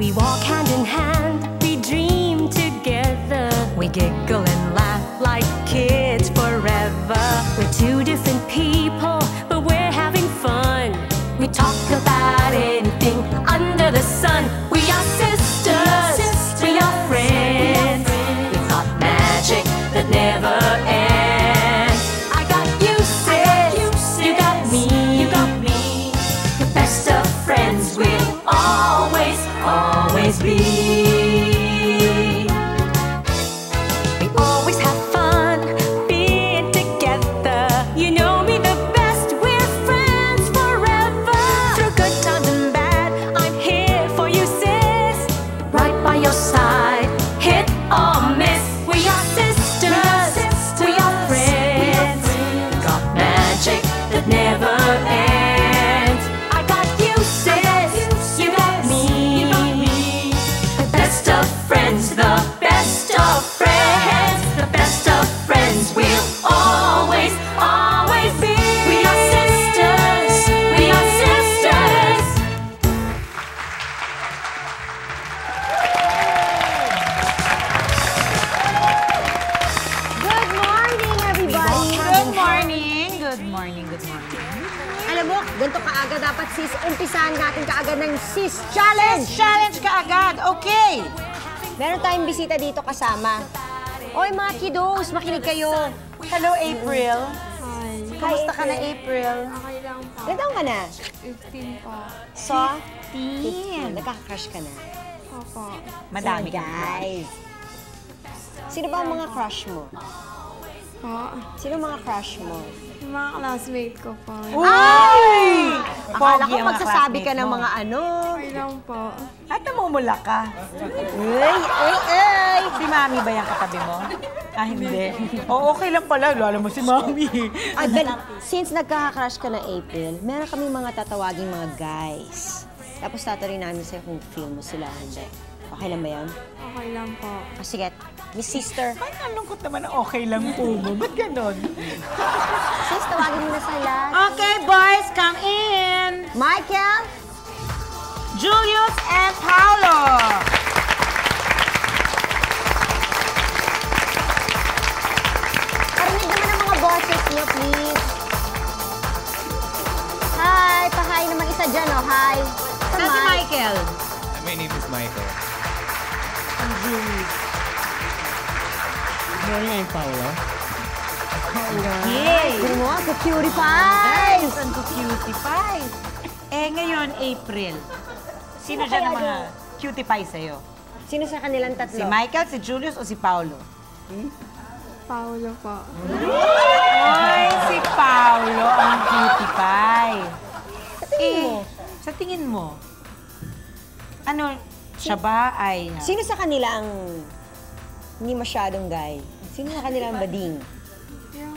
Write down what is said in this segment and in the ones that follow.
We walk hand in hand, we dream together. We giggle and laugh like kids forever. We're two different people, but we're having fun. We talk about anything under the sun. We are sisters, we are friends. We've got magic that never ends. I got you, sis, you got me, the best of friends we'll always, always be. We always have fun being together. You know me the best, we're friends forever. Through good times and bad, I'm here for you, sis. Right by your side, hit or miss. We are sisters, we are friends. Got magic that never ends. I got you, sis, you got me. The best of friends, the best of friends, the best of friends we'll always, always be. We are sisters, we are sisters. Good morning, everybody! Good morning! Good morning, good morning. Alam mo, ganito kaaga dapat sis, umpisahan natin kaagad ng Sis Challenge! Challenge ka agad, okay! Meron tayong bisita dito kasama. Oy, mga kiddos, makinig kayo. Hello, April. Hi. Kamusta ka na, April? Okay lang po. Ilan taon ka na? 15 po. So? 15. Nagkaka-crush ka na? Opo. Madami Sino, ka. guys. Sino ba ang mga crush mo? Po. Sino ang mga crush mo? Yung mga classmate ko po. Ay! Akala ko Pogi ang mga magsasabi ka classmate ng mo. mga ano. Okay lang po. At namumula ka. Ay! Si Mami ba yung katabi mo? Ah, hindi. Oo, okay lang pala. Lalo mo si Mami. Ay, since nagkaka-crush ka na April, meron kami mga tatawaging mga guys. Tapos tatanungin namin sa'yo kung feel mo sila o hindi. Okay lang ba yan? Okay lang po. O sige, Miss Sister. Ay, nalungkot naman na okay lang po mo. Ba't ganon? Sis, tawagin mo na sila. Okay, boys, come in. Michael! Julius and Paolo. Parinig naman ang mga boses niyo, please. Hi! Pa-hi naman isa dyan, oh. Hi! Saan si Michael? My name is Michael. Morning, I'm Paolo. Yay! Yun mo, sa cutie pies! Nice! Ang cutie pie. Eh, ngayon, April. Sino dyan ang mga cutie pie sa'yo? Sino sa kanilang tatlo? Si Michael, si Julius, o si Paolo? Paolo po. Ay, si Paolo ang cutie pie. Sa tingin mo, ano, siya ba ay... Sino sa kanila ang hindi masyadong guy? Sino sa kanila ang bading? Yung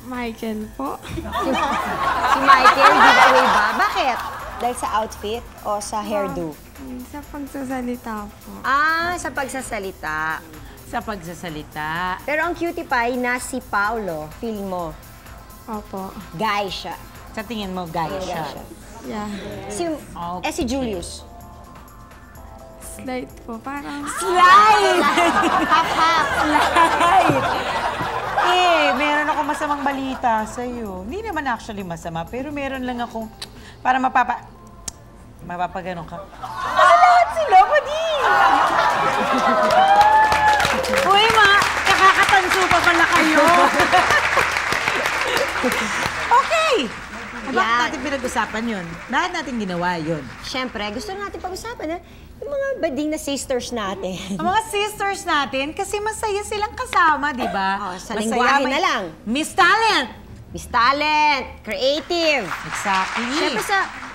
Michael po. Si Michael, giveaway ba? Bakit? Dahil sa outfit o sa hairdo? Sa pagsasalita po. Ah, sa pagsasalita. Sa pagsasalita. Pero ang cutie pie na si Paolo, feeling mo, Opo. guy siya. Sa tingin mo, guy siya. Yeah. Si Julius. Slight po. Parang... Slide! Hap-hap. Slide! Eh, meron ako masamang balita sa'yo. Hindi naman actually masama, pero meron lang akong... Para mapapaganon ka. Lahat sila, padi! Uy, nakakatanso pa pala kayo. Okay! Bakit natin pinag-usapan yun? Bakit natin ginawa yun? Siyempre, gusto natin pag-usapan yung mga bading na sisters natin. Ang mga sisters natin, kasi masaya silang kasama, di ba? Oh, sa lingwahe na lang. Miss Talent! Miss Talent, creative. Exactly. Siyempre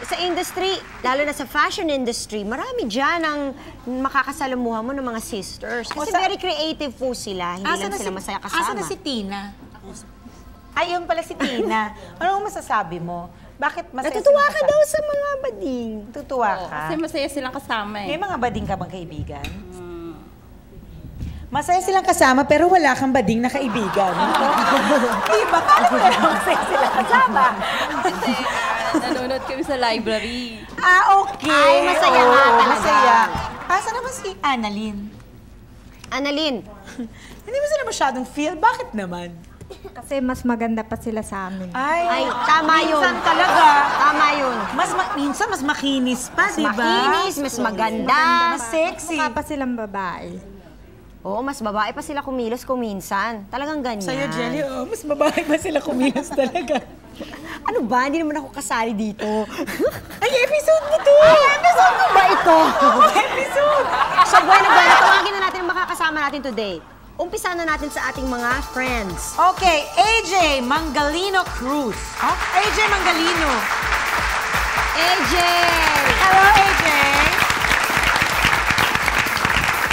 sa industry, lalo na sa fashion industry, marami dyan ang makakasalamuhan mo ng mga sisters. Kasi very creative po sila, hindi lang sila masaya kasama. Asa na si Tina? Ayun pala si Tina. Ano masasabi mo? Bakit masaya Natutuwa silang ka daw sa mga bading. Natutuwa ka? Kasi masaya silang kasama May mga bading ka bang kaibigan? Masaya silang kasama pero wala kang bading na kaibigan. Diba? Paano mo naman masaya silang kasama? Kasi Nanonood kami sa library. Okay. Ay, masaya nga talaga. Masaya. Asa naman si Annalyn? Annalyn, Hindi mo sila masyadong feel? Bakit naman? Kasi mas maganda pa sila sa amin. ay, tama yun. Minsan talaga. Tama yun. Minsan mas makinis pa, di ba? Makinis, mas maganda. Mas sexy. Mukha pa silang babae. Oo, mas babae pa sila kumilos kung minsan. Talagang ganyan. Sa'yo, Jelly, mas babae ba sila kumilos talaga? Ano ba? Hindi naman ako kasali dito. Ay, episode mo to! Ay, episode mo ba ito? Episode! So, bueno, tawagin na natin ang makakasama natin today. Umpisa na natin sa ating mga friends. Okay, AJ Mangalino Cruz. AJ Mangalino. AJ! Hello, AJ.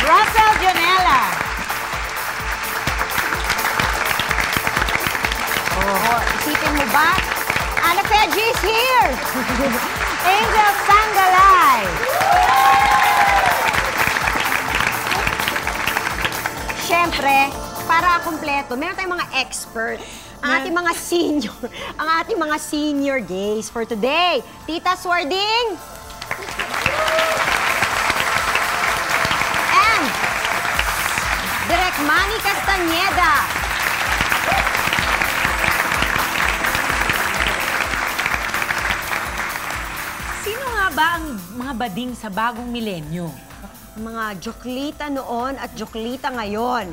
Russell Jonella. Oh, isipin mo ba? Ana Feji is here! Angel Sangalay! Siyempre, para kumpleto, meron tayong mga expert. Ang ating mga senior gays for today. Tita Swarding! And Direk Manny Castañeda. Sino nga ba ang mga bading sa bagong milenyo? Mga joklita noon at joklita ngayon.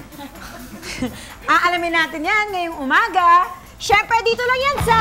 Aalamin natin yan ngayong umaga. Siyempre, dito lang yan sa...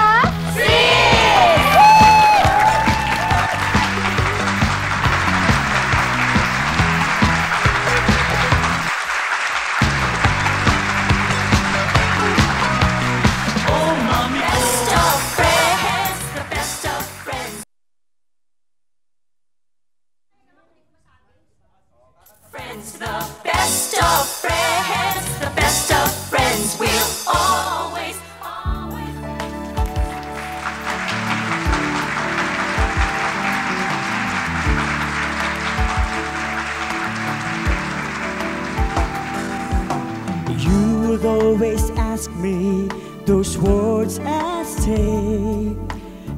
You would always ask me those words I say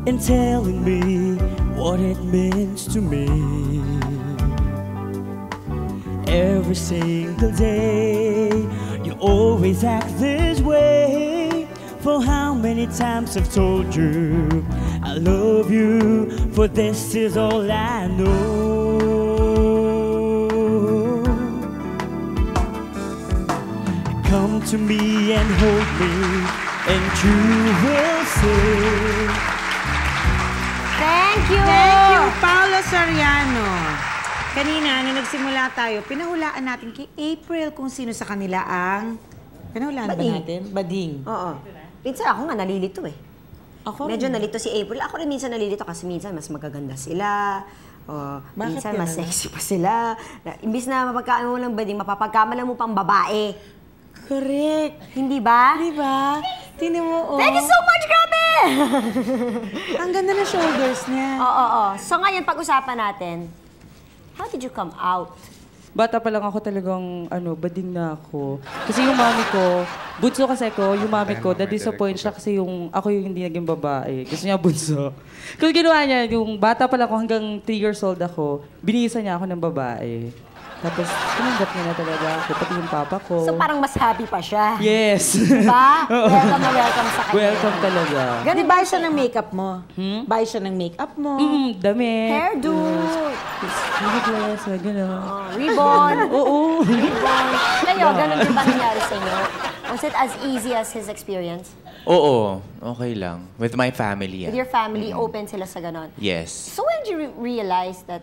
and telling me what it means to me. Every single day, you always act this way. For how many times I've told you I love you, for this is all I know. Come to me and hold me, and you will see. Thank you! Thank you, Paolo Soriano. Kanina, nung nagsimula tayo, pinahulaan natin kay April kung sino sa kanila ang... Pinahulaan ba Bading. natin? Bading. Oo. Minsan ako nga nalilito eh. Ako Medyo rin. nalito si April. Ako rin minsan nalilito kasi minsan mas magaganda sila. O, Bakit minsan ganun? mas sexy pa sila. Imbis na mapagkaan mo lang bading, mapapagkamalan mo pang babae. Correct. Hindi ba? Di ba? Tingnan mo, oh. Thank you so much, grabe! Ang ganda ng shoulders niya. Oo. So ngayon, pag-usapan natin, how did you come out? Bata pa lang ako talagang, bading na ako. Kasi yung mami ko, bunso kasi ko, yung mami ko, na-disappoint siya kasi ako yung hindi naging babae. Gusto niya bunso. Kasi ginawa niya, yung bata pa lang ako, hanggang 3 years old ako, binisa niya ako ng babae. Tapos, tinanggap niya na talaga ako, pati yung papa ko. So parang mas happy pa siya. Yes. Diba? Welcome na welcome sa kanya. Welcome talaga. Ganun ba siya ng makeup mo? Buy siya ng makeup mo? Dami. Hairdo. Dress, gano'n. Ribbon. Oo. Ribbon. Kayo, ganun din ba nangyari sa inyo? Was it as easy as his experience? Oo, okay lang. With my family. With your family, open sila sa ganon? Yes. So when did you realize that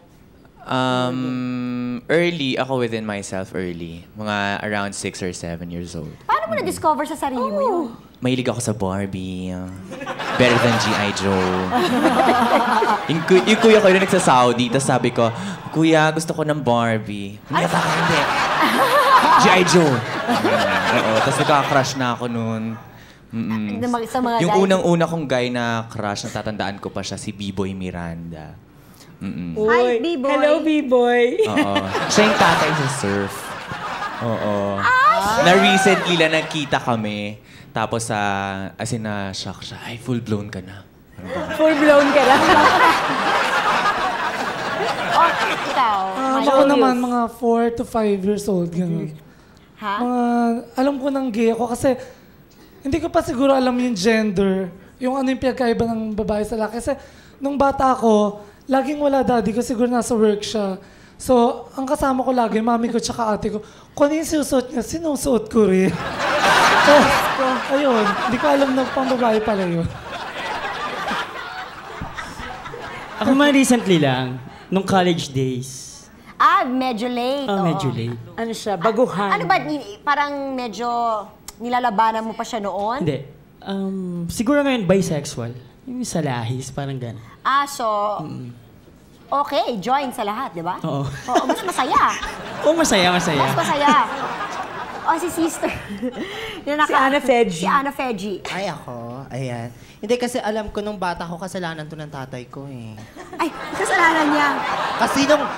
Early, ako within myself early. Mga around 6 or 7 years old. paano mo na-discover sa sarili mo yun? Mahilig ako sa Barbie. Better than G.I. Joe. yung kuya ko yun nagsa-Saudi, tapos sabi ko, Kuya, gusto ko ng Barbie. Kuya, baka hindi. G.I. Joe. Oo, tapos nagka-crush na ako noon. Sa mga Yung guys? unang-una kong guy na crush, natatandaan ko pa siya, si B-Boy Miranda. Hi, B-Boy. Hello, B-Boy. Oo. Siya yung tatay sa surf. Oo. Na recently lang nakita kami. Tapos, as in, na-shock siya. Ay, full-blown ka na. Full blown ka na. Ikaw, Ako naman, mga 4 to 5 years old, gano'n. ha? Alam ko ng gay ako kasi hindi ko pa siguro alam yung gender, yung ano yung pinagkaiba ng babae sa lalaki. Kasi nung bata ako, laging wala daddy ko, siguro nasa work siya. So, ang kasama ko lagi, mami ko tsaka ate ko, kung ano yung sinusuot niya, sinusuot ko rin. So, ayun, hindi ko alam na pang babae pala yun. Ako man recently lang, nung college days. Medyo late. Medyo late. Ano siya? Baguhan. Ano ba, parang medyo nilalabanan mo pa siya noon? Hindi. Siguro ngayon bisexual. Yung sa lahis, parang gano'n. So, okay, join sa lahat, di ba? Oo. Oo, mas masaya. Oo, masaya. Mas masaya. Si sister. Si Ana Feji. Si Ana Feji. Ay, ako? Ayan. Hindi kasi alam ko nung bata ko, kasalanan to ng tatay ko eh. Ay, kasalanan niya.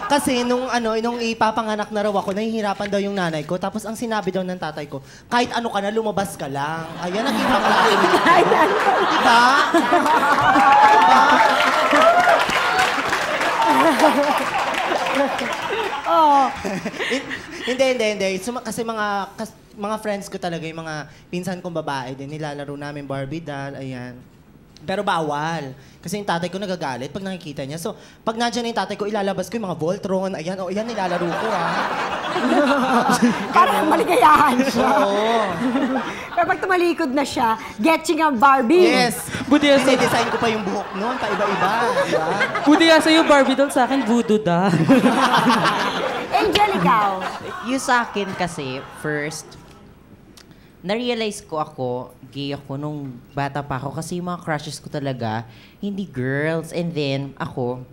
Kasi nung ipapanganak na raw ako, nahihirapan daw yung nanay ko. Tapos ang sinabi daw ng tatay ko, kahit ano ka na, lumabas ka lang. Ayan, naging pangalan. Diba? Hindi. Kasi mga friends ko talaga, yung mga pinsan kong babae din, nilalaro namin Barbie doll, ayan. Pero bawal. Kasi yung tatay ko nagagalit pag nakikita niya. So, pag nandiyan na yung tatay ko, ilalabas ko yung mga Voltron. Ayan, ayan, nilalaro ko, Parang maligayahan siya. Oo. Pero pag tumalikod na siya, getching ang Barbie. Yes. Buti nga sa... Design ko pa yung buhok noon, paiba-iba. Diba? Buti nga sa'yo, Barbie doll, sa akin, voodoo da. Angel, ikaw. Yung sa akin kasi, first, na-realize ko gay ako nung bata pa ako kasi yung mga crushes ko talaga, hindi girls. And then, ako,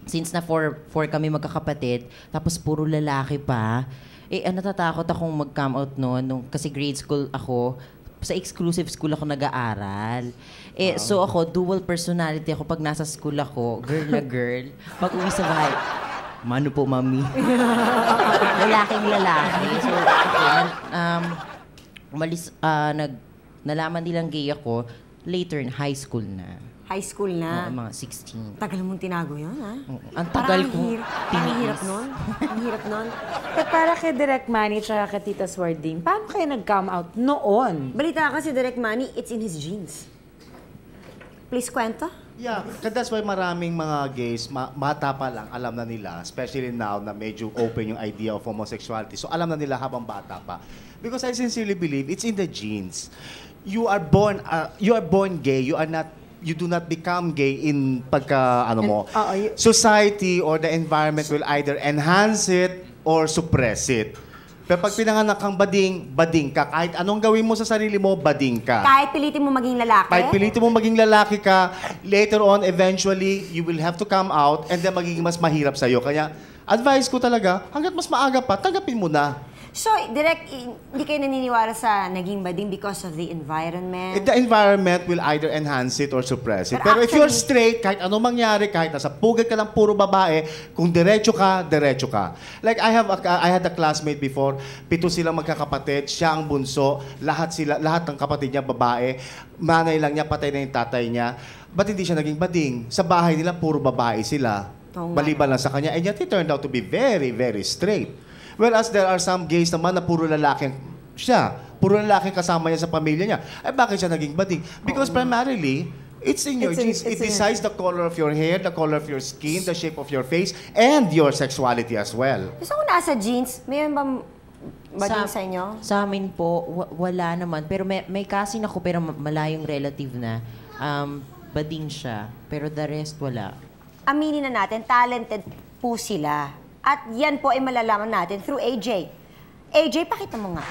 since na four kami magkakapatid, tapos puro lalaki pa, natatakot akong mag-come out noon kasi grade school ako, sa exclusive school ako nag-aaral. So ako, dual personality ako pag nasa school ako, girl na girl. Pag uwi sa bahay, mano po, mami? Lalaking lalaki. So, nalaman nilang gay ako later in high school na. High school na? Mga 16. Tagal mong tinago yun, ha? Ang tagal ko. Ang hirap nun. Ang hirap nun. Pero para kay Direk Manny at kay Tita Swarding, paano kayo nag-come out noon? Balita kasi Direk Manny, it's in his genes. Please, kwento? Yeah, that's why maraming mga gays, bata pa lang, alam na nila, especially now na medyo open yung idea of homosexuality. So alam na nila habang bata pa. Because I sincerely believe it's in the genes. You are born gay. You do not become gay in society or the environment will either enhance it or suppress it. Pero pag pinanganak kang bading ka. Kahit anong gawin mo sa sarili mo, bading ka. Kahit pilitin mo maging lalaki? Kahit pilitin mo maging lalaki ka, later on, eventually, you will have to come out and then magiging mas mahirap sa'yo. Kaya, advice ko talaga, hanggat mas maaga pa, tanggapin mo na. So, Direk, hindi kayo naniniwala sa naging bading because of the environment? The environment will either enhance it or suppress it. Pero if you're straight, kahit anong mangyari, kahit nasa pugad ka ng puro babae, kung diretso ka, diretso ka. Like, I had a classmate before, 7 silang magkakapatid, siya ang bunso, lahat ng kapatid niya babae, manay lang niya, patay na yung tatay niya. Ba't hindi siya naging bading? Sa bahay nila, puro babae sila. Maliban lang sa kanya. And yet, he turned out to be very, very straight. Whereas there are some gays naman na puro lalaki siya. Puro lalaki kasama niya sa pamilya niya. Bakit siya naging bading? Because primarily, it's in your genes. It decides the color of your hair, the color of your skin, the shape of your face, and your sexuality as well. Gusto ko nasa genes, mayroon ba bading sa inyo? Sa amin po, wala naman. Pero may kasin ako, pero malayong relative na. Bading siya, pero the rest wala. Aminin na natin, talented po sila. At yan po ay malalaman natin through AJ. AJ, pakita mo nga.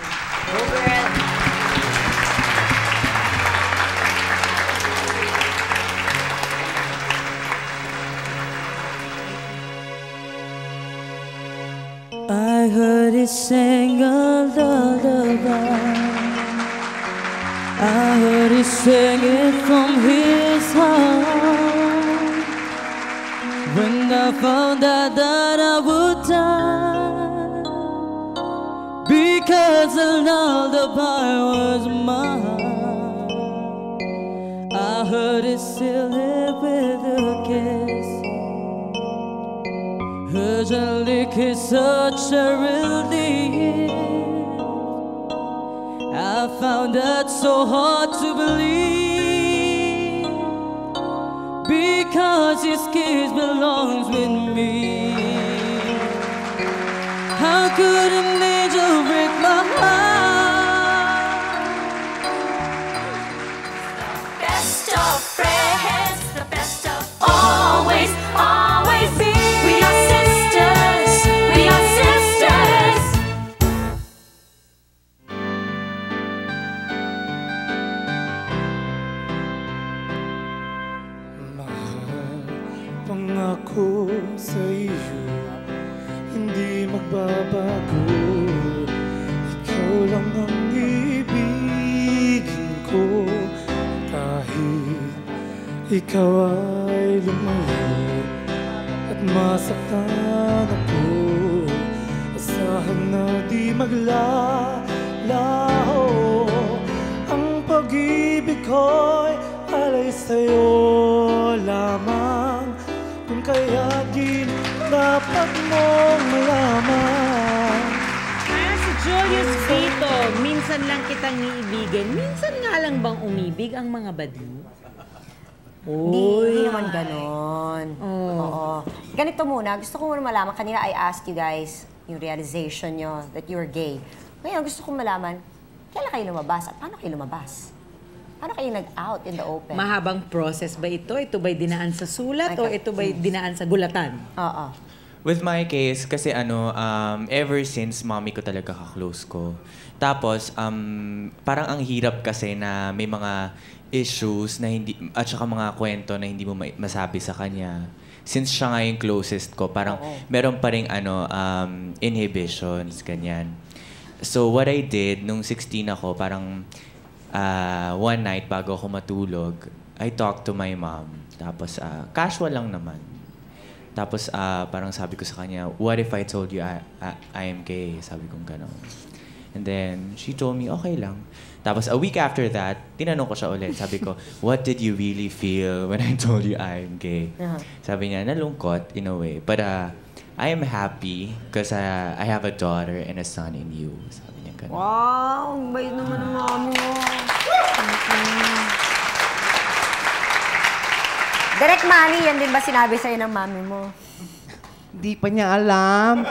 I heard it sing a lullaby. I heard it sing it from his heart. When I found out that I would die, because the lullaby was mine, I heard it still Angelic is such a relief. I found that so hard to believe, because his kiss belongs with me. How could an angel break my heart? Best of friends, the best of always, always be. We are sisters, we are sisters. Mahal, pangako sa iyo, hindi magbabago. Ikaw lang ang ibigin ko, kahit ikaw ay lumayo at masaktan ako. Asahan na di maglalaho, ang pag-ibig ko'y alay sa'yo lamang. Kung kaya di dapat mong malaman. Si Julius Vito, minsan lang kitang iibigin. Minsan nga lang bang umibig ang mga baliw? Hindi naman ganon. Oo. Ganito muna, gusto ko muna malaman, kanina I asked you guys yung realization nyo that you're gay. Ngayon, gusto kong malaman, kailan kayo lumabas at paano kayo lumabas? Paano kayo nag-out in the open? Mahabang process ba ito? Ito ba'y dinaan sa sulat o ito ba'y dinaan sa gulatan? Oo. With my case, kasi ever since mommy ko talaga ka-close ko. Tapos, parang ang hirap kasi na may mga issues na hindi, at saka mga kwento na hindi mo masabi sa kanya. Since siya nga yung closest ko, parang meron pa rin inhibitions, ganyan. So, what I did, nung 16 ako, parang one night bago ako matulog, I talked to my mom. Tapos, casual lang naman. Tapos, parang sabi ko sa kanya, what if I told you I am gay? Sabi kong gano'n. And then, she told me, okay lang. Tapos, a week after that, tinanong ko siya ulit. Sabi ko, what did you really feel when I told you I am gay? Sabi niya, nalungkot in a way. But I am happy because I have a daughter and a son in you. Sabi niya ganun. Wow, ang bait naman ng mami mo. Direct Manny, yan din ba sinabi sa'yo ng mami mo? Hindi pa niya alam.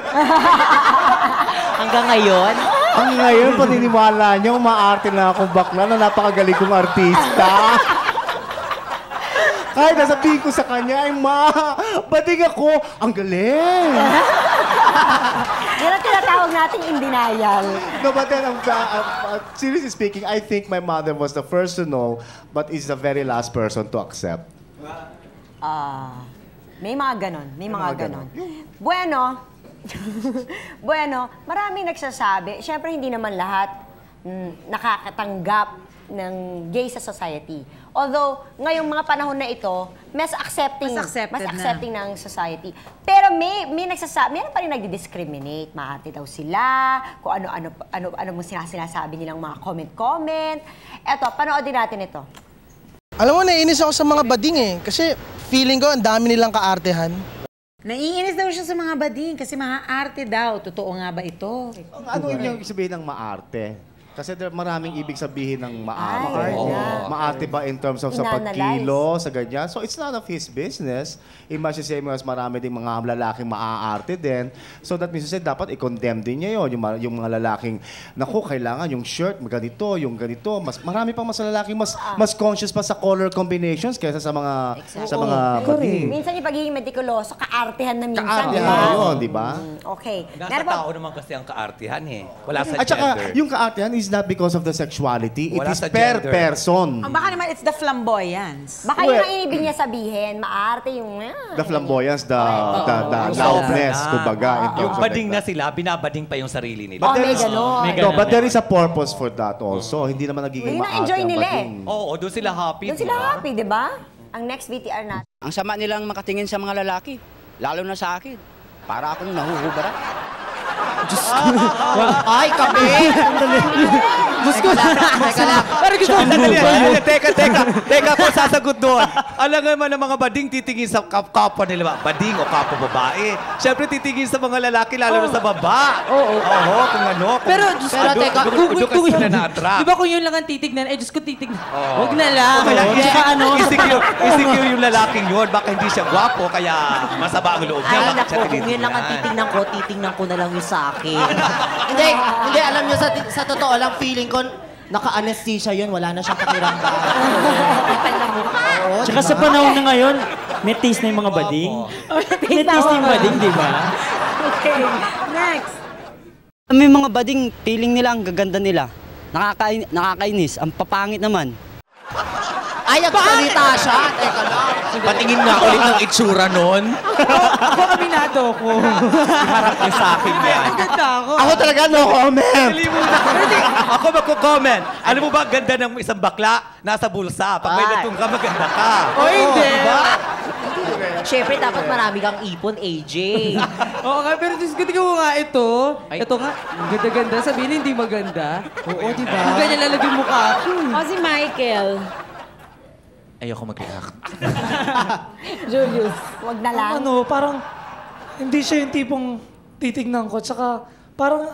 Hanggang ngayon? Ang ngayon, paniniwala niya, umaarte na akong bakla na napakagaling kong artista. Kahit nasabihin ko sa kanya, ay ma, bating ako, ang galing. Yan ang tinatawag nating in denial. No, but then, seriously speaking, I think my mother was the first to know, but is the very last person to accept. May mga ganon. May mga ganon. Bueno, maraming nagsasabi. Siyempre, hindi naman lahat nakakatanggap ng gay sa society. Although, ngayong mga panahon na ito, mas accepting ng society. Pero may nagsasabi, meron pa rin nagdi-discriminate. Maarte daw sila, kung ano mo sinasabi nilang mga comment. Eto, panoodin natin ito. Alam mo, naiinis ako sa mga bading eh. Kasi feeling ko, ang dami nilang kaartehan. Naiinis daw siya sa mga bading kasi mga arte daw. Totoo nga ba ito? Ano yung sabihin ng maarte? Kasi maraming ibig sabihin ng maarte. Maarte ba in terms of sa pagkilo, sa ganyan? So it's none of his business. Imagine same as marami ding mga lalaking maaarte din. So that means dapat i-condemn din niya yun. Yung mga lalaking, naku, kailangan yung shirt, ganito, yung ganito. Marami pang mas lalaking mas conscious pa sa color combinations kaysa sa mga bading. Minsan yung pagiging metikuloso, kaartehan na minsan. Kaartehan yun, di ba? Okay. Nasa tao naman kasi ang kaartehan eh. Wala sa At saka, gender. yung kaartehan is not because of the sexuality. Wala it is sa per gender. person. Baka naman it's the flamboyance. Baka yun ang ibig niya sabihin, maarte yung... The flamboyance, the loudness, kumbaga. Yung bading na sila, binabading pa yung sarili nila. May ganon. No, but there is a purpose for that also. Hindi naman nagiging Yun ang enjoy nila eh. Oo, doon sila happy. Doon sila happy, di ba? Ang next VTR natin. Ang sama nilang makatingin sa mga lalaki, lalo na sa akin. Para akong nahuhubaran. Ay, kami! Diyos ko. Teka lang. Parang gusto ko. Teka po, sasagot doon. Alam naman ng mga bading titingin sa kapwa nila. Bading o kapwa babae. Siyempre titingin sa mga lalaki, lalo na sa baba. Oo. Oo, kung ano. Pero, Diyos ko, teka, doon kasi sila na-attract. Di ba kung yun lang ang titignan, Diyos ko titignan. Huwag na lang. Tsaka ano, insecure yung lalaking yun. Baka hindi siya gwapo, kaya masaba ang loob niya. Ay, Bakit naku, siya kung yun lang ang titingnan ko na lang yung sa akin. Hindi, alam nyo, sa totoo lang, feeling ko, naka-anesthesia yun, wala na siyang pakiramdam. Oo, Tsaka sa panahon na ngayon, may taste na yung mga bading. May taste na yung bading, di ba? Okay, next. May mga bading, feeling nila ang gaganda nila. Nakakainis, ang papangit naman. Ay, nagsalita siya. Teka lang. Patingin nga ulit ng itsura nun. Ako aminado ko. Harap niyo sa akin yan. Maganda ako. Ako talaga, no comment! Ako magko-comment. Alam mo ba, ang ganda ng isang bakla, nasa bulsa. Pag may natong ka, maganda ka. O hindi. Diba? Siyempre, dapat marami kang ipon, AJ. Oo nga, pero Diyos ko, tingnan mo nga ito. Ito nga, ganda-ganda. Sabihin hindi maganda. Oo, di ba? Ang ganyan lalagay yung mukha ko. O si Michael. Ayoko mag-react. Julius, wag na lang. Ano, parang hindi siya yung tipong titignan ko. Tsaka parang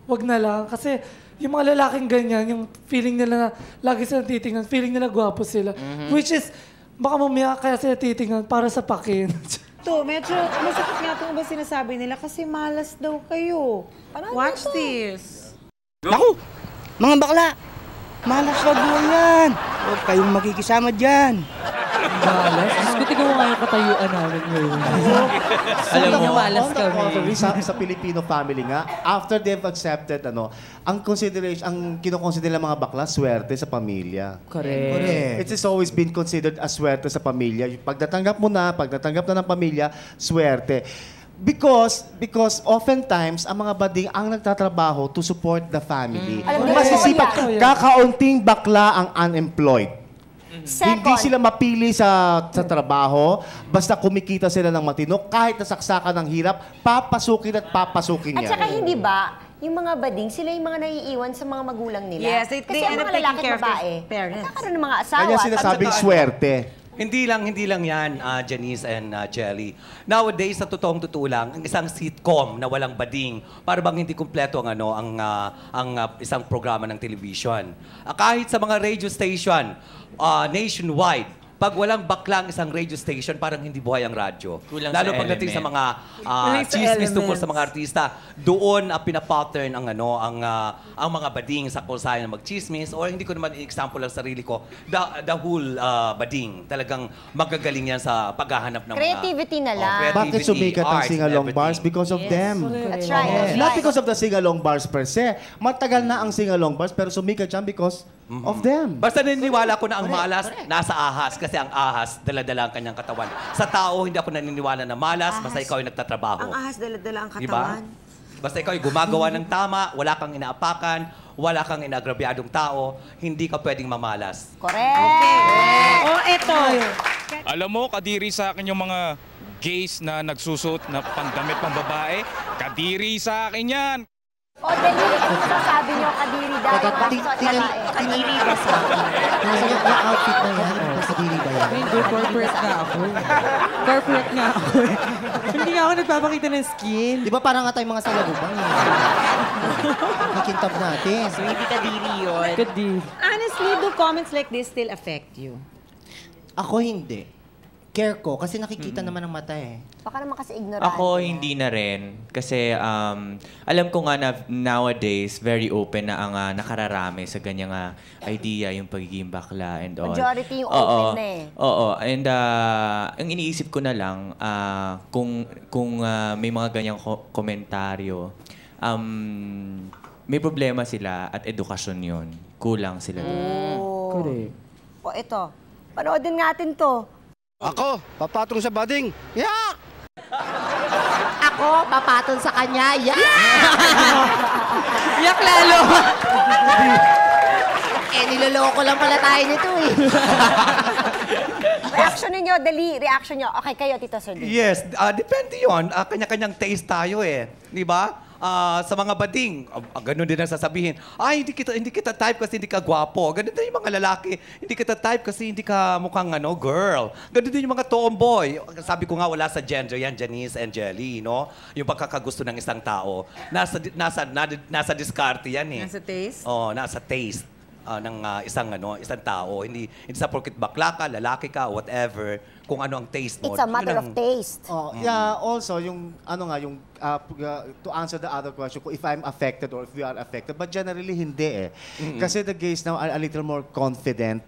wag na lang. Kasi yung mga lalaking ganyan, yung feeling nila na lagi sila titignan, feeling nila gwapo sila. Which is, baka mamaya kaya sila titignan para sa pakin. To, medyo masakit nga itong ba sinasabi nila kasi malas daw kayo. Watch this. Naku! Mga bakla! Malas sa buwan yan! Huwag kayong makikisama dyan. Malas? Diyos ko, tingnan mo nga yung katayuan namin ngayon. Alam mo, malas on the kami. contrary, sa Filipino family nga, after they've accepted, ang consideration, ang kinoconsider ng mga bakla, swerte sa pamilya. Correct. It has always been considered as swerte sa pamilya. Pag natanggap na ng pamilya, swerte. Because oftentimes, ang mga bading ang nagtatrabaho to support the family. Masisipag, kakaunting bakla ang unemployed. Hindi sila mapili sa trabaho, basta kumikita sila ng matino, kahit nasaksakan ng hirap, papasukin at papasukin At yan. saka hindi ba, yung mga bading, sila yung mga naiiwan sa mga magulang nila. Yes, Kasi they ang end up mga taking lalaki care at of their babae, parents. nagkakaroon ng mga asawa. Kanya sinasabing swerte. Hindi lang yan, Janice and Jelly. Nowadays, sa totoo lang, ang isang sitcom na walang bading, para bang hindi kumpleto ang isang programa ng television. Kahit sa mga radio station, nationwide, pag walang baklang isang radio station, parang hindi buhay ang radyo. Kulang Lalo sa pagdating sa element. mga Kulang sa chismis tungkol elements. sa mga artista, doon pinapattern ang mga bading sa kung saan magchismis, or hindi ko naman example lang sarili ko, the whole bading. Talagang magagaling yan sa paghahanap ng Creativity na lang. Bakit sumikat ang arts, sing-along everything. bars? Because of them. That's right. That's Not right. because of the sing-along bars per se. Matagal na ang sing-along bars, pero sumikat yan because of them. Basta naniniwala ko na ang malas nasa ahas kasi ang ahas dala-dala ang kanyang katawan. Sa tao, hindi ako naniniwala na malas basta ikaw ay nagtatrabaho. Ang ahas dala-dala ang Diba? katawan. Basta ikaw ay gumagawa ng tama, wala kang inaapakan, wala kang inagrabyadong tao, hindi ka pwedeng mamalas. Correct! O, eto. Alam mo, kadiri sa akin yung mga gays na nagsusot na pandamit pang babae. Kadiri sa akin yan! O, dali, kung masasabi niyo, kadiri dahil bakit babae. Kadiri ba sa akin? Yung outfit na yan, kadiri ba yan? Hindi, corporate nga ako. Corporate nga ako. Hindi nga ako nagpapakita ng skin. Di ba parang nga tayong mga salagubang eh? Nakintab natin. So, hindi kadiri yun. Kadiri. Honestly, do comments like this still affect you? Ako hindi. Care ko, kasi nakikita naman ng mata eh. Baka naman kasi ignorant. Ako, hindi na rin. Kasi alam ko nga na nowadays, very open na ang nakararami sa ganyang idea, yung pagiging bakla and all. Majority yung open na eh. Oo. And ang iniisip ko na lang, kung may mga ganyang komentaryo, may problema sila at edukasyon yun. Kulang sila doon. Correct. O, ito. Panoodin natin to. Ako, papatong sa bading. Yeah! Ako, papatol sa kanya. Yeah! Yak lalo! Niloloko lang pala tayo nito eh. Reaction ninyo, dali, reaction nyo. Okay, kayo, Tito Sir D. Yes, depende yun. Kanya-kanyang taste tayo eh. Di ba? Sa mga bading, ganun din ang sasabihin, ay, hindi kita type kasi hindi ka gwapo. Ganun din yung mga lalaki, hindi kita type kasi hindi ka mukhang girl. Ganun din yung mga tomboy. Sabi ko nga, wala sa gender yan, Janice and Jelly, no? Yung pagkakagusto ng isang tao. Nasa diskarte yan eh. Nasa taste? Oo, nasa taste ng isang tao. Hindi sa porket bakla ka, lalaki ka, whatever, kung ano ang taste mo. It's a matter of taste. Yeah, also, to answer the other question, if I'm affected or if we are affected, but generally, hindi eh. Kasi the gays now are a little more confident.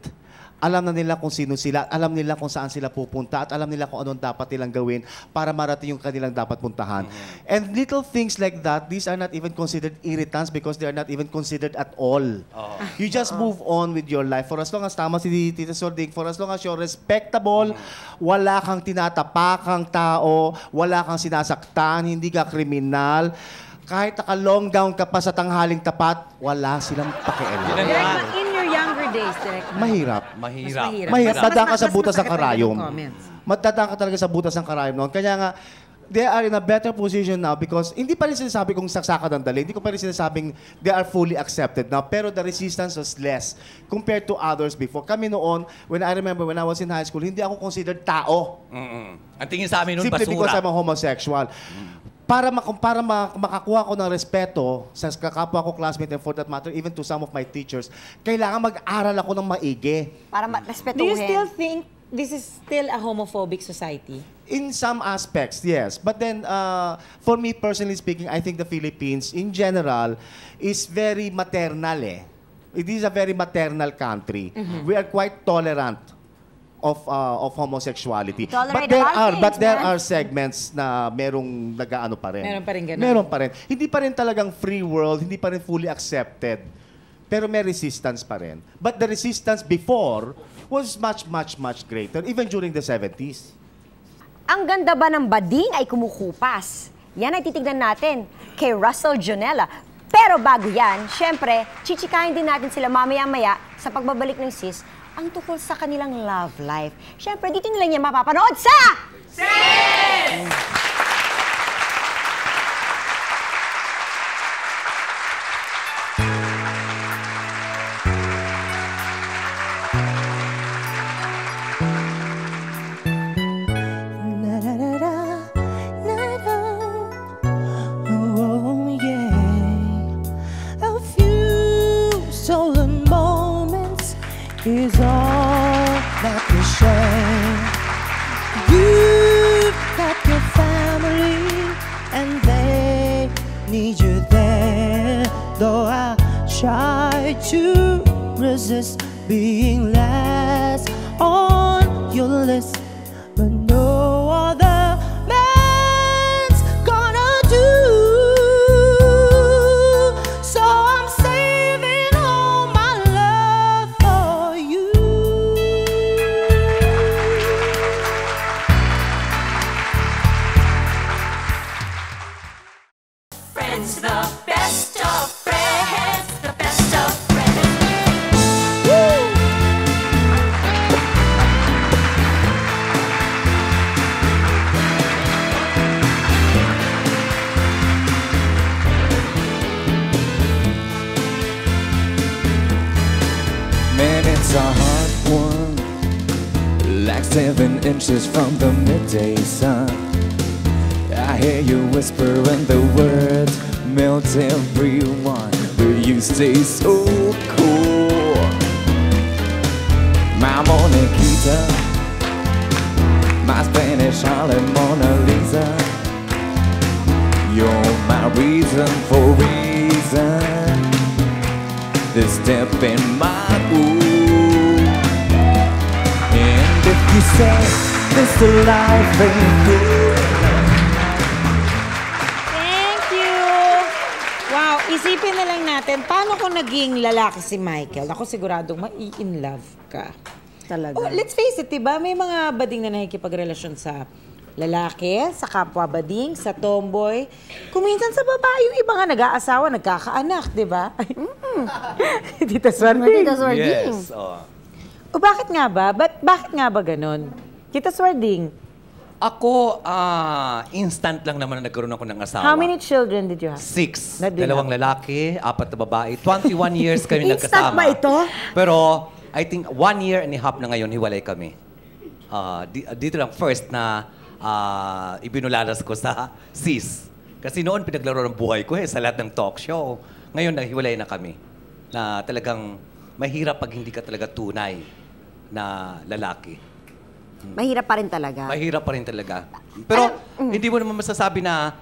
Alam na nila kung sino sila, alam nila kung saan sila pupunta, at alam nila kung anong dapat nilang gawin para marating yung kanilang dapat puntahan. And little things like that, these are not even considered irritants because they are not even considered at all. You just move on with your life. For as long as, tama si Tita Sording, for as long as you're respectable, wala kang tinatapakang tao, wala kang sinasaktan, hindi ka kriminal, kahit naka-long gown ka pa sa tanghaling tapat, wala silang pakialam. In your younger days, Direk. Mahirap. Mahirap. Dadaan ka sa butas ng masakit karayom. yung comments. Dadaan ka talaga sa butas ng karayom noon. Kaya nga, they are in a better position now because hindi pa rin sinasabi kung saksakan ng dali. Hindi ko pa rin sinasabing they are fully accepted now. Pero the resistance was less compared to others before. Kami noon, when I remember when I was in high school, hindi ako considered tao. Ang tingin sa amin noon, basura. Simply because I'm a homosexual. Para makakuha ko ng respeto sa kakapwa ko classmate and for that matter, even to some of my teachers, kailangan mag-aral ako ng maigi. Para respetuhin. Do you still think this is still a homophobic society? In some aspects, yes. But then, for me personally speaking, I think the Philippines, in general, is very maternal eh. It is a very maternal country. We are quite tolerant of homosexuality. But there are segments na merong nag-aano pa rin. Meron pa rin ganun. Meron pa rin. Hindi pa rin talagang free world, hindi pa rin fully accepted. Pero may resistance pa rin. But the resistance before was much, much, much greater, even during the 70s. Ang ganda ba ng bading ay kumukupas? Yan ay titignan natin kay Russell Jonella. Pero bago yan, syempre, chichikahin din natin sila mamaya-maya sa pagbabalik ng sis ang tukol sa kanilang love life. Syempre, dito nila niya mapapanood sa... Sis! Is all that we share. You've got your family and they need you there. Though I try to resist being last on your list, but no other man's gonna do. So I'm saving all my love for you. Friends, the best of friends, the best of friends. Man, it's a hard one, like 7 inches from the midday sun. I hear you whisper and the words melt everyone, but you stay so cool. My Mona Lisa, my Spanish Harlem Mona Lisa. You're my reason for reason, the step in my groove. And if you say this life ain't good, Thank you! Wow, isipin na lang natin, paano kung naging lalaki si Michael? Ako siguradong mai-in love ka. Talaga. Oh, let's face it, diba? May mga bading na nakikipagrelasyon sa lalaki, sa kapwa bading, sa tomboy. Kuminsan sa babae, yung iba nga nag-aasawa, nagkakaanak, diba? Tita Swarding. Tita Swarding. Yes. O bakit nga ba? Bakit nga ba ganun? Tita Swarding, Ako, instant lang naman na nagkaroon ako ng asawa. how many children did you have? 6. Na din Dalawang lalaki, 4 na babae. 21 years kami Instant nagkasama. ba ito? Pero, I think 1 year and a half na ngayon, hiwalay kami. Dito lang, first na ibinulalas ko sa sis. Kasi noon, pinaglaro ng buhay ko sa lahat ng talk show. Ngayon, nahiwalay na kami. Na talagang mahirap pag hindi ka talaga tunay na lalaki. Mahirap pa rin talaga. Mahirap pa rin talaga. Pero hindi mo naman masasabi na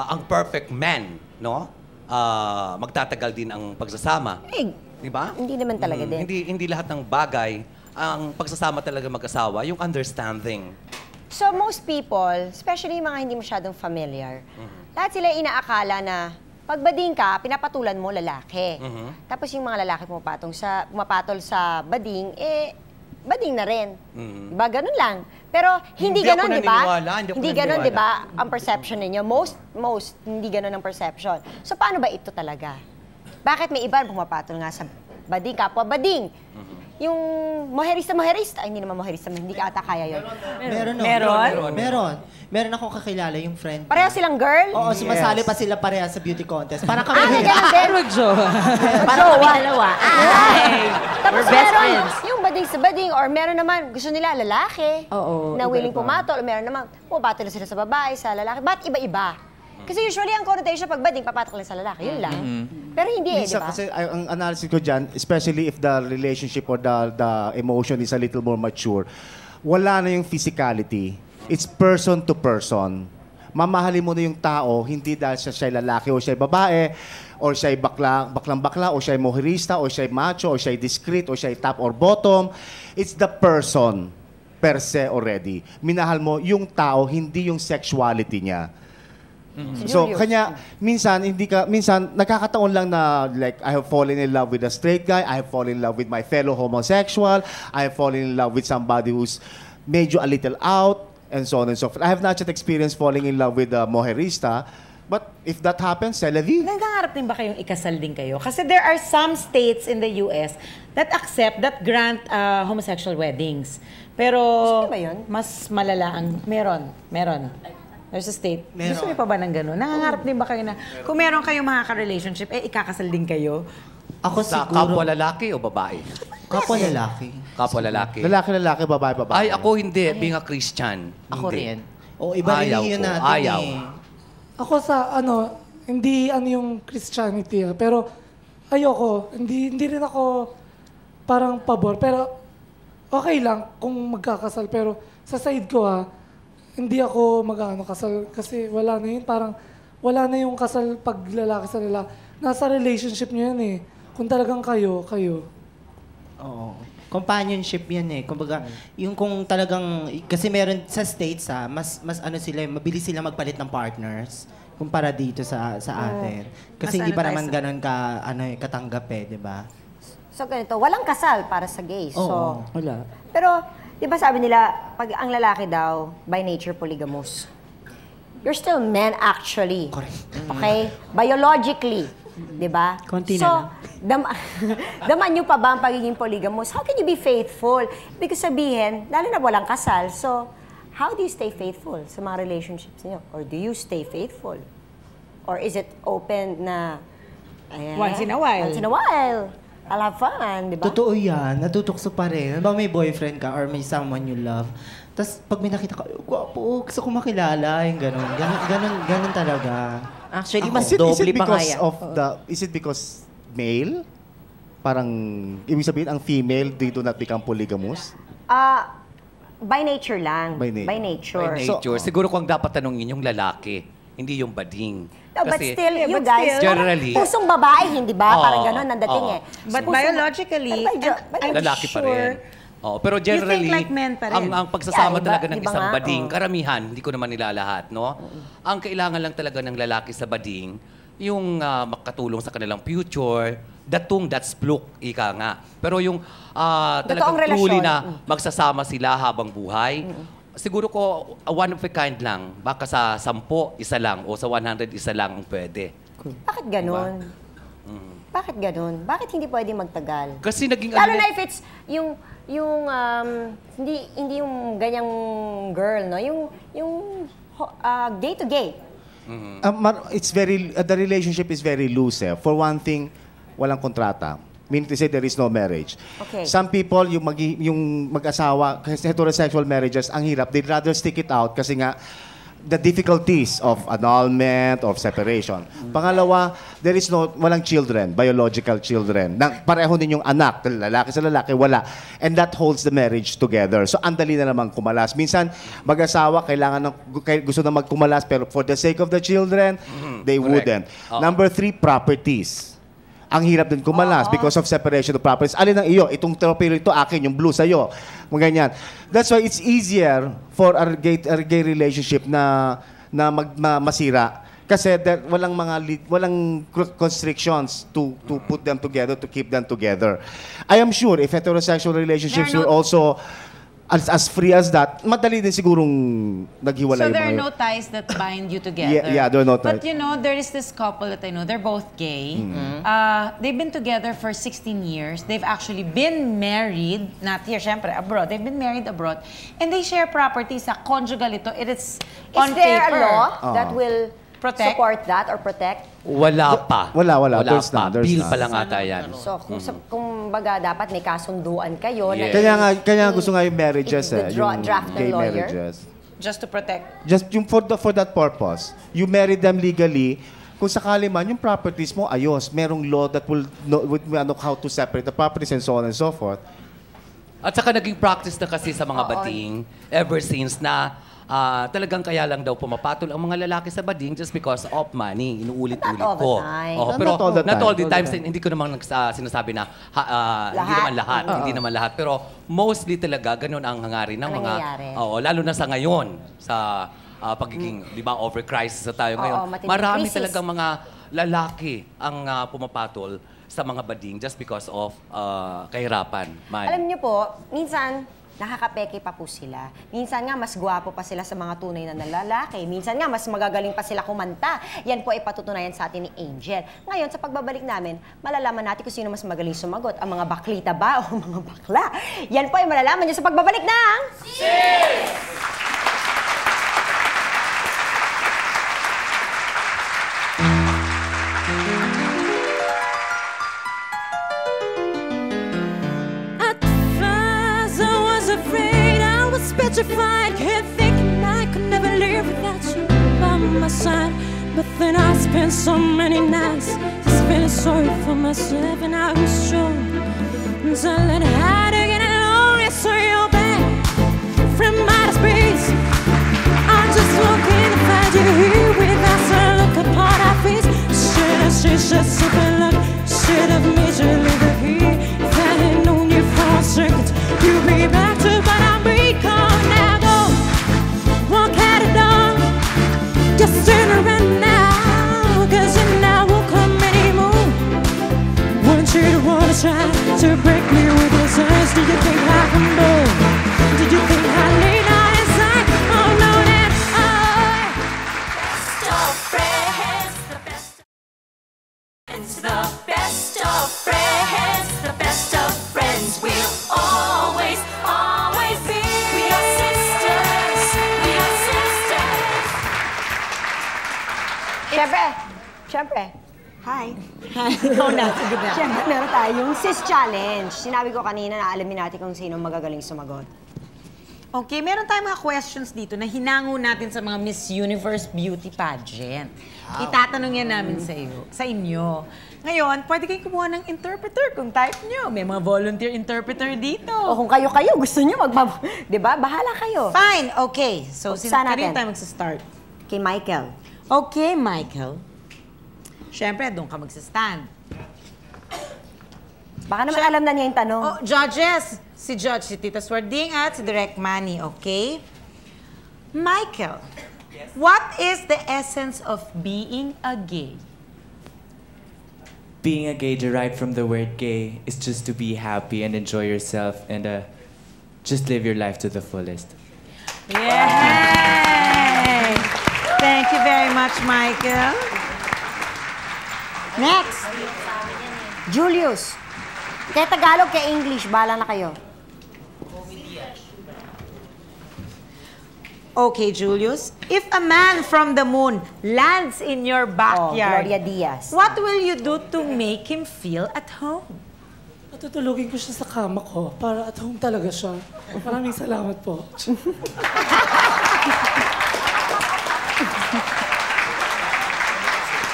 ang perfect man, no? Magtatagal din ang pagsasama. Di ba? Hindi naman talaga din. Hindi lahat ng bagay ang pagsasama talaga mag-asawa, yung understanding. So most people, especially yung mga hindi masyadong familiar, lahat sila inaakala na pagbading ka, pinapatulan mo lalaki. Tapos yung mga lalaki pumapatol sa bading, bading na rin. Diba? Ganun lang. Pero hindi ganun, di ba? Hindi ganun, di ba? Ang perception ninyo. Most, hindi ganun ang perception. So, paano ba ito talaga? Bakit may iba pumapatol nga sa bading, kapwa bading? Yung moherista, ay hindi naman moherista, hindi ka ata kaya yun. Meron akong kakilala, yung friend. Pareho silang girl? Oo, sumasali pa sila pareha sa beauty contest. Parang kami. ganun din. Parang kami dalawa. Tapos We're best meron friends. yung bading sa bading, or meron naman, gusto nila lalaki. Na willing pumatol, or meron naman, pumapatol sila sa babae, sa lalaki. Ba't iba-iba? Kasi usually ang connotation pag bading, papatok lang sa lalaki. Yun lang. Pero hindi di ba? Kasi ang analysis ko dyan, especially if the relationship or the emotion is a little more mature, wala na yung physicality. It's person to person. Mamahalin mo na yung tao, hindi dahil siya'y lalaki o siya'y babae, or siya'y baklang-bakla, o siya'y moherista, o siya'y macho, o siya'y discreet, o siya'y top or bottom. It's the person per se already. Minahal mo yung tao, hindi yung sexuality niya. So, kanya, minsan nakakataon lang na, like, I have fallen in love with a straight guy, I have fallen in love with my fellow homosexual, I have fallen in love with somebody who's medyo a little out, and so on and so forth. I have not yet experienced falling in love with a moherista, but if that happens, c'est la vie. Nangangarap din ba kayong ikasal din kayo? Kasi there are some states in the US that grant homosexual weddings. Pero, mas malala ang, meron. There's a state. Meron. Gusto niyo pa ba ng gano'n? Nangangarap din ba kayo na, kung meron kayong mga ka-relationship, ikakasal din kayo? Ako Sa siguro. kapwa lalaki o babae? Kapwa lalaki. Kapwa lalaki. Lalaki, babae. Ay, ako hindi. Being a Christian. Ako hindi. rin. O, iba rin yun natin Ayaw. Ako sa hindi yung Christianity pero ayoko, hindi rin ako parang pabor, pero okay lang kung magkakasal, pero sa side ko hindi ako kasal kasi wala na yun, parang wala na yung kasal pag lalaki sa lalaki. Nasa relationship nyo yan eh. Kung talagang kayo. Oo. Companionship yan eh. Kumbaga, yung kung talagang, kasi meron sa States mas sila, mabilis sila magpalit ng partners kumpara dito sa atin. Kasi hindi pa naman ganun katanggap di ba? So ganito, walang kasal para sa gays. So, wala. pero, di ba sabi nila, pag ang lalaki daw, by nature polygamous. You're still men actually. Correct. Okay? Biologically. Di ba? Konti so, na daman nyo pa ba ang pagiging polygamous? How can you be faithful? Ibig sabihin, lalo na walang kasal. So, how do you stay faithful sa mga relationships niyo? Or do you stay faithful? Or is it open na... Once in a while. Once in a while. I'll have fun, di ba? Totoo yan. Natutukso pa rin. Ano ba may boyfriend ka or may someone you love? Tapos pag may nakita ka, gwapo, gusto ko makilala. Yung ganun talaga. Actually, mas doble pa kaya. Is it because male? Parang, ibig sabihin, ang female, they do not become polygamous? By nature lang. By nature. By nature. Siguro kung dapat tanongin yung lalaki, hindi yung bading. No, but still, you guys, generally, pusong babae, hindi ba? Parang gano'n ang dating eh. But biologically, I'm lalaki pa sure, rin. Pero generally, you think like men pa rin. ang pagsasama talaga ng iba isang nga. bading, karamihan, hindi ko naman nilalahat, no? Ang kailangan lang talaga ng lalaki sa bading, yung makatulong sa kanilang future, datong that's pluk, ika nga. Pero yung talagang truly na magsasama sila habang buhay, siguro ko, one of a kind lang. Baka sa 10, isa lang. O sa 100, isa lang ang pwede. Bakit ganun? Bakit ganun? Bakit hindi pwede magtagal? Kasi naging Lalo na if it's yung hindi yung ganyang girl, no? Yung gay to gay. It's very the relationship is very loose. For one thing, walang kontrata. Meaning to say there is no marriage. Okay. Some people yung mag-asawa kasi heterosexual marriages ang hirap. They'd rather stick it out kasi nga the difficulties of annulment, of separation. Pangalawa, there is walang children, biological children. Pareho din yung anak, lalaki sa lalaki, wala. And that holds the marriage together. So, andali na naman kumalas. Minsan, mag-asawa, gusto na magkumalas, pero for the sake of the children, they wouldn't. Number 3, properties. Ang hirap din kumalas because of separation of properties. Alin ang iyo? Itong tropilo ito, akin. Yung blue sa'yo. Mga ganyan. That's why it's easier for a gay relationship na masira. Kasi walang constrictions to put them together, to keep them together. I am sure if heterosexual relationships were also as free as that, madali din sigurong naghiwalay. So there are no ties that bind you together. Yeah, there are no ties. But you know, there is this couple that I know, they're both gay. They've been together for 16 years. They've actually been married, not here, syempre, abroad. They've been married abroad. And they share properties. Sa conjugal ito, it's on paper. Is there a law that will protect? Support that or protect? Wala pa. Wala. There's pa. Bill pa lang ata yan. So, kung baga dapat may kasunduan kayo. Yes. Kaya nga gusto nga yung marriages, yung draft ng gay lawyer. marriages. Just to protect? Just yung for that purpose. You marry them legally. Kung sakali man, yung properties mo, ayos. Merong law that will know how to separate the properties and so on and so forth. At saka naging practice na kasi sa mga bading ever since na talagang kaya lang daw pumapatol ang mga lalaki sa bading just because of money. Inuulit-ulit ko. Pero not all the time. Hindi ko naman sinasabi na hindi naman lahat. Pero mostly talaga, ganun ang hangarin ng mga... lalo na sa ngayon, sa pagiging, di ba, over-crisis na tayo ngayon. Marami talagang mga lalaki ang pumapatol sa mga bading just because of kahirapan. Alam niyo po, minsan, nakakapeke pa po sila. Minsan nga, mas gwapo pa sila sa mga tunay na lalaki. Minsan nga, mas magagaling pa sila kumanta. Yan po ay patutunayan sa atin ni Angel. Ngayon, sa pagbabalik namin, malalaman natin kung sino mas magaling sumagot. Ang mga baklita ba o mga bakla? Yan po ay malalaman nyo sa pagbabalik ng... Petrified, kept thinking I could never live without you by my side. But then I spent so many nights just feeling sorry for myself, and I was strong until it had to get lonely. So you're back from outer space. I'm just looking to find you here without a look upon our face. Should sit and look, should have made you live here. If I had known you for a second, you'd be back to, but I'm recalled. Just turn around now, cause you now won't come anymore. Want you to wanna try to break me with your sense. Do you think I can do? Do you think I lean on inside? Oh no, that best of friends, the best of friends, the best of friends, the best of friends. We'll always, always be. We are sisters, we are sisters. Siyempre. Hi. Ikaw na. Siyempre, meron tayong Sis Challenge. Sinabi ko kanina na alamin natin kung sino magagaling sumagot. Okay, meron tayong mga questions dito na hinango natin sa mga Miss Universe Beauty Pageant. Itatanong yan namin sa inyo. Ngayon, pwede kayong kumuha ng interpreter kung type nyo. May mga volunteer interpreter dito. O kung kayo gusto nyo, diba? Bahala kayo. Fine, okay. So, kanina tayo magsa-start? Kay Michael. Okay, Michael. Siyempre, doon ka magsa-stand. Baka naman alam na niya yung tanong. Oh, judges! Si Judge, si Tita Swarding at si Direct Manny, okay? Michael, what is the essence of being a gay? Being a gay, derived from the word gay, is just to be happy and enjoy yourself and just live your life to the fullest. Yay! Thank you very much, Michael. Next. Julius. Kaya Tagalog, kaya English. Bahala na kayo. Okay, Julius. If a man from the moon lands in your backyard, Gloria Diaz. what will you do to make him feel at home? Tutulugin ko siya sa kama ko para at home talaga siya. Maraming salamat po.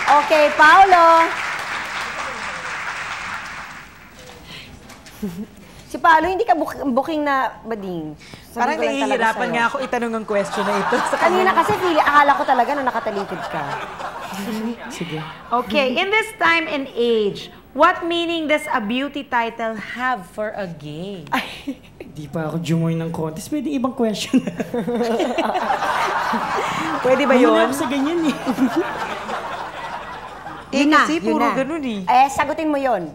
Okay, Paolo. Si Paolo, hindi ka booking na bading. Parang nahihirapan nga ako itanong ang question na ito. Kanina kasi, akala ko talaga na nakatalikod ka. Sige. Okay, in this time and age, what meaning does a beauty title have for a gay? Di pa ako jumoy ng contest. Pwede ibang question. Pwede ba yun? Wala ako sa ganyan eh. Yun na, kasi yun puro na. ganun eh. Sagutin mo yun.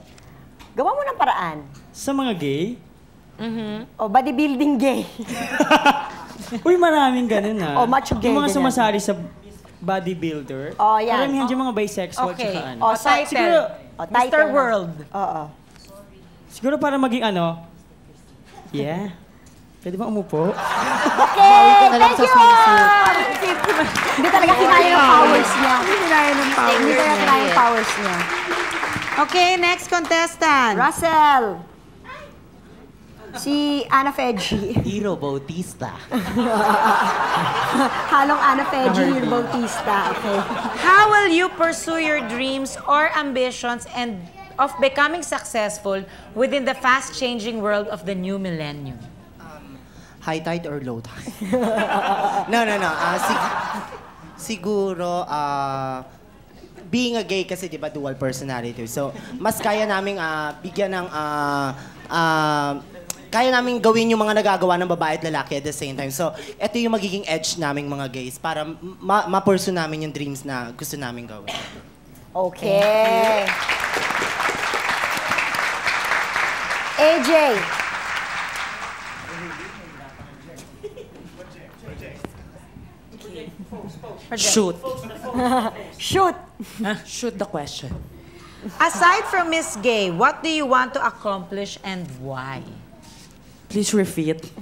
Gawa mo ng paraan. Sa mga gay? O, bodybuilding gay. Uy, maraming ganun ha. O, macho gay. Yung mga ganyan. sumasali sa bodybuilder. Oh, yan. Karamihan dyan mga bisexual. Okay. Tsaka ano. O, title. Siguro, Mr. World. Oo. siguro para maging ano. Yeah. Pwede ba umupo? Okay, thank you! Hindi talaga kinaya ng powers niya. Hindi kinaya ng powers Hindi talaga kinaya ng powers niya. Okay, next contestant. Russell. Si Ana Feji. Hero Bautista. Halong Ana Feji, Hero Bautista. Okay. How will you pursue your dreams or ambitions and of becoming successful within the fast-changing world of the new millennium? High tide or low tide? No. Siguro, being a gay kasi, di ba, dual personality. So, mas kaya naming bigyan ng, kaya naming gawin yung mga nagagawa ng babae at lalaki at the same time. So, ito yung magiging edge naming mga gays para ma-pursue namin yung dreams na gusto naming gawin. Okay. AJ. Shoot. Shoot. Shoot the question. Aside from Miss Gay, what do you want to accomplish and why? Please repeat.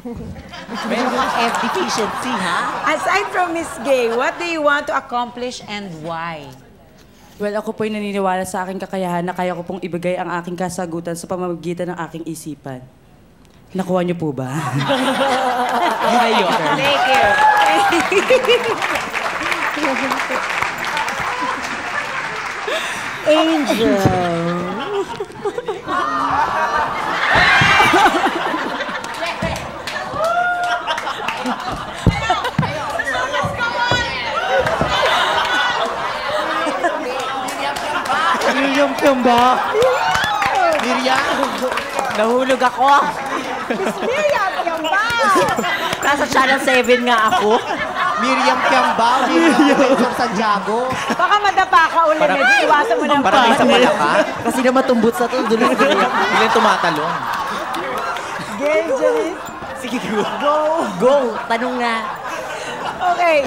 Meron kang F deficiency, ha? Aside from Miss Gay, what do you want to accomplish and why? Well, ako po'y naniniwala sa aking kakayahan na kaya ko pong ibigay ang aking kasagutan sa pamamagitan ng aking isipan. Nakuha niyo po ba? Ayun. Thank you. Angel. Miriam Piamba. Miriam. Nahulog ako. Miriam Piamba. Nasa Channel 7 nga ako. Miriam Piamba, Miriam Santiago. Baka madapa ka ulit. Medyo iwasan mo ng Parang isa pala ka. Kasi na matumbot sa to. Dulo Ilan tumatalon. Game, Janice. Sige, go. Go. Tanong na. Okay.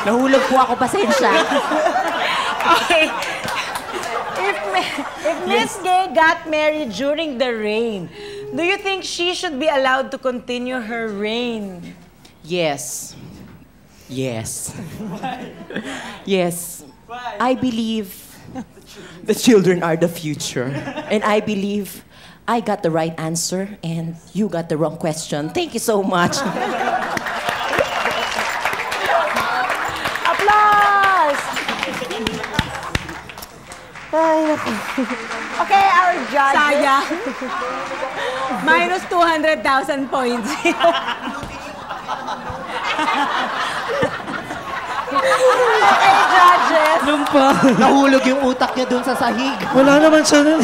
Nahulog po ako, pasensya. Okay. If Miss Gay got married during the reign, do you think she should be allowed to continue her reign? Yes. Yes. Yes. I believe the children are the future. And I believe I got the right answer and you got the wrong question. Thank you so much. Applause! Ay, naku. Okay, our judges. Sayang. Minus 200,000 points. Okay, judges. Lumpa. Nahulog yung utak niya dun sa sahig. Wala naman siya nun.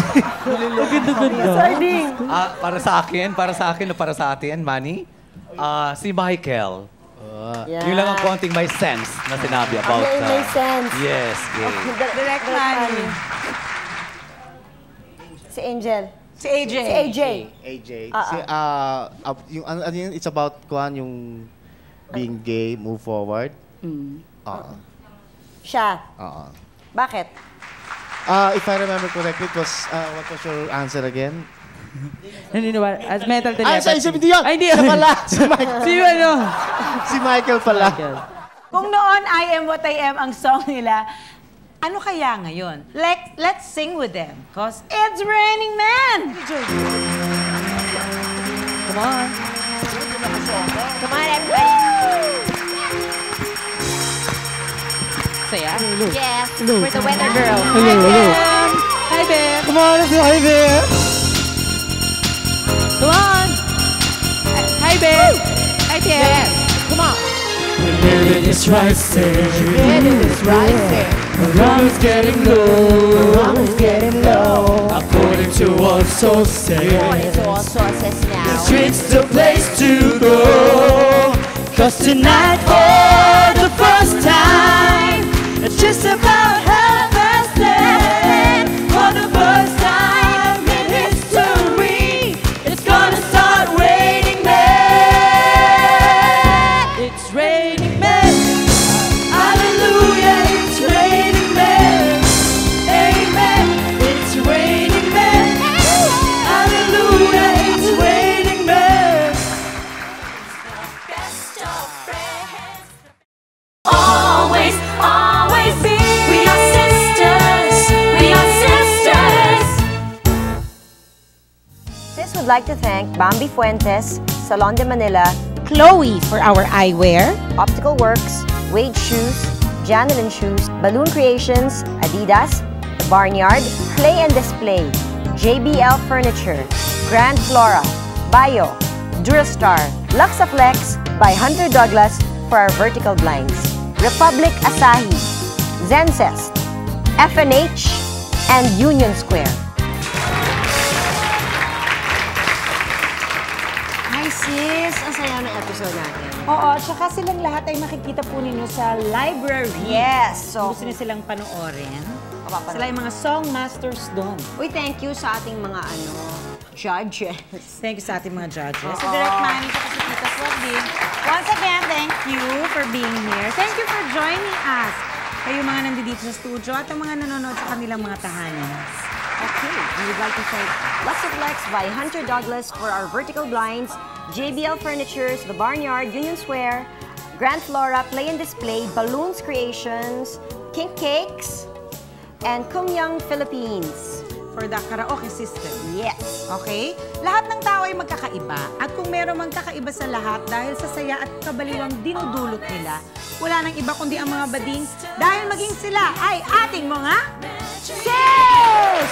Sarding. Para sa atin, Manny, si Michael. Yeah. Yun lang ang konting may sense na sinabi about... May sense. Yes, gay. Direct money. Si Angel. Si AJ. Si AJ. AJ. Yung ano yun, it's about yung being gay, move forward. Siya. Bakit? If I remember correctly, it was, what was your answer again? Naniniwala. As mental telepathy. Hindi yan. Ay, hindi. Siya pala. Si Michael. Si ano? Si Michael pala. Kung noon, I Am What I Am ang song nila, ano kaya ngayon? Let's sing with them. Cause it's raining men! Come on. Come on, everybody. Saya? Yes, we're the weather girl. Hello. Hi, Bear. Come on, let's go. Hi, Bear. Come on. Hi, Bear. Hi, Bear. Come on. The minute is rising. The rum is getting low. According to all sources. The street's the place to go. 'Cause tonight for the first time, it's just about half past 10. For the first time in history, it's gonna start raining men. It's raining men. Hallelujah, it's raining men. Amen, it's raining men. Hallelujah, it's raining men. Always, always be. We are sisters. We are sisters. Sis would like to thank Bambi Fuentes, Salon de Manila, Chloe for our eyewear, Optical Works, Wade Shoes, Janelin Shoes, Balloon Creations, Adidas, The Barnyard, Play and Display, JBL Furniture, Grand Flora, Bio, Durastar, Luxaflex by Hunter Douglas for our vertical blinds, Republic Asahi, Zencest, FNH, and Union Square. Hi sis! Ang saya ng episode natin. Oo, tsaka silang lahat ay makikita po ninyo sa library. Yes! So, gusto niyo silang panoorin. Sila yung mga song masters doon. Uy, thank you sa ating mga judges. Thank you sa ating mga judges. Oo. Sa Direct Manny, sa si Tita Swabdi. Once again, thank you for being here. Thank you for joining us. Kayo mga nandito sa studio at ang mga nanonood sa kanilang mga tahanan. Okay, we would like to thank Luxaflex by Hunter Douglas for our vertical blinds, JBL Furnitures, The Barnyard, Union Square, Grand Flora, Play and Display, Balloons Creations, Kink Cakes, and Kumyang Philippines. For the karaoke system. Yes. Okay? Lahat ng tao ay magkakaiba. At kung meron mang kakaiba sa lahat dahil sa saya at kabaliwang dinudulot nila, wala nang iba kundi ang mga bading dahil maging sila ay ating mga sis!